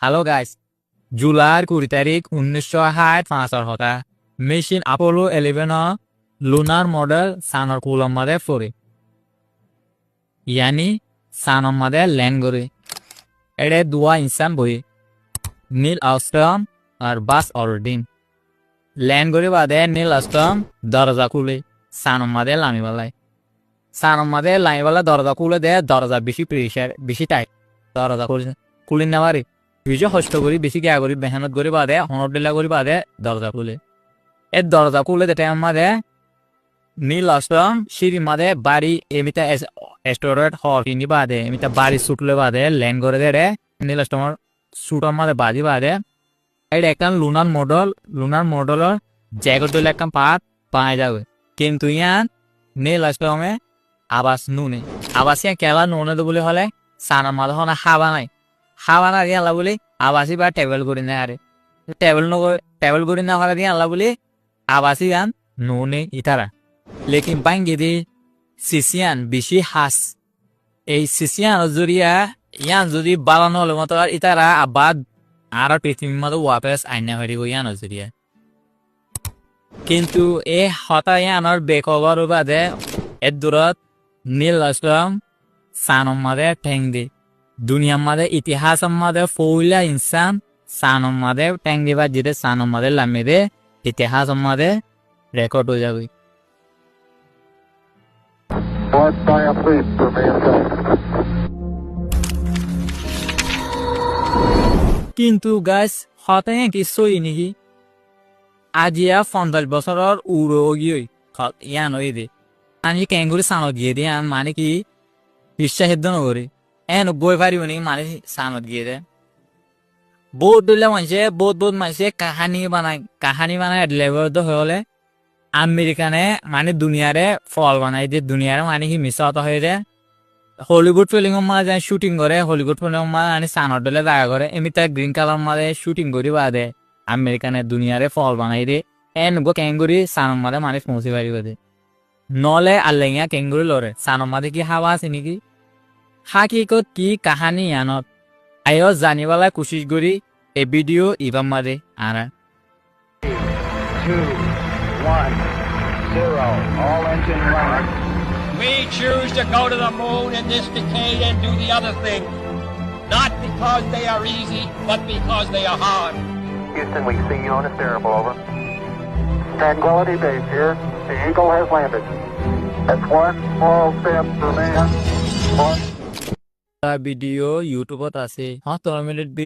Hello guys, জুলাইৰ 20 তাৰিখ 1965 হতা মিশন আপোলো 11 লুনার মডেল সানৰ কুলম্মাদে ফৰি ইয়ানি সানম্মাদে ল্যান্ড করে এডে দুয়া ইনসান বই নীল আর্মস্ট্রং আর বাস অলড্রিন ল্যান্ড করে বাদে নীল আর্মস্ট্রং দরজা খুলে সানম্মাদে লামিবালাই সানম্মাদে লামিবালা দরজা খুলে দে দরজা বেশি প্রেশার বেশি টাইট দরজা খুলে নেওয়ারে বিজয় কষ্ট করি বেশি গিয়া করি মেহনত করে বাদে হনডিলা করে বাদে দরজা খুলে এ দরজা খুলে দে টাইম মাদে নীল আর্মস্ট্রং সিঁড়ি মাদে বাড়ি এমিতা এস্টোরেট হল কিনি বাদে এমিতা বাড়ি ছুটলে বাদে ল্যান্ড করে দে রে নীল আর্মস্ট্রং ছুটার মাদে বাজি বাদে এটা একটা লুনার মডেলের জ্যাকেট দিলে একটা পাত পাওয়া যাবে কিন্তু ইয়ান নীল আর্মস্ট্রং এ আবাস নুনে আবাস ইয়া কেলা নুনে বলে হলে সানার মাদে হনা হাওয়া না দিয়ে আল্লাহ বলি আবাসি বা টেবল করি না আরে টেবল করি না হলে দিয়ে আল্লাহ বলি আবাসি গান নুনে ইতারা লেকিন বাইঙ্গে দি সিসিয়ান বেশি হাস এই সিসিয়ান জরিয়া ইয়ান যদি বালানো হলে মতো ইতারা আবাদ আর পৃথিবীর মতো ওয়াপেস আইনা হয়ে ইয়ান জরিয়া কিন্তু এ হতা ইয়ানোর বেকবর বাদে এর দূরত নীল আর্মস্ট্রং সানম মাদে ঠেং দি দুনিয়ার মাদে ইতিহাস মাদে ফৌলা ইনসান সানম মাদে ঠেং দিবা যেতে সানম মাদে লামে দে ইতিহাস মাদে রেকর্ড হয়ে যাবে কিন্তু গাছ হতাই কিছুই নাকি আজিয়া 50 বছরের উড়ো গিয়ে ইয়ান হয়ে দে আমি কেঙ্গুরি সানত গিয়ে দিয়ে মানে কি বিশ্বাস নকরি এন বই পারিব নাকি মানে সানত গিয়ে দে বহুত দিলে বহুত মানুষে কাহানি বানায় লেবার হলে আমেরিকানে মানে দুনিয়ারে ফল বানাই দিয়ে দুনিয়ারে মানে কি মিশা হতা হয়ে যায় হলিউড ফিল্ম মাঝে শুটিং করে হলিউড ফিল্ম মানে সানত দিলে দেখা করে এমনি গ্রিন কালার মাঝে শুটিং করি বাদে আমেরিকানে দুনিয়ারে ফল বানাই দে এন গো কেঙ্গুরি সানত মাঝে মানুষ পৌঁছে পারিব দে নলে আল্লেঙিয়া কেঙ্গুরি লড়ে সানত মাঝে কি হাওয়া আছে নাকি হাকিকত কি কাহানি ইয়ানত আয়ো জানিবালা কোশিশ করি এ ভিডিও ইবাম মারে আরা 2, 1, 0, all engine running. We choose to go to the moon in this decade and do the other thing. Not because they are easy, but because they are hard. Houston, we see you on the steerable, over. Tranquility Base here. The Eagle has landed. That's one small step for man, one video ইউটিউবত আছে 7 minute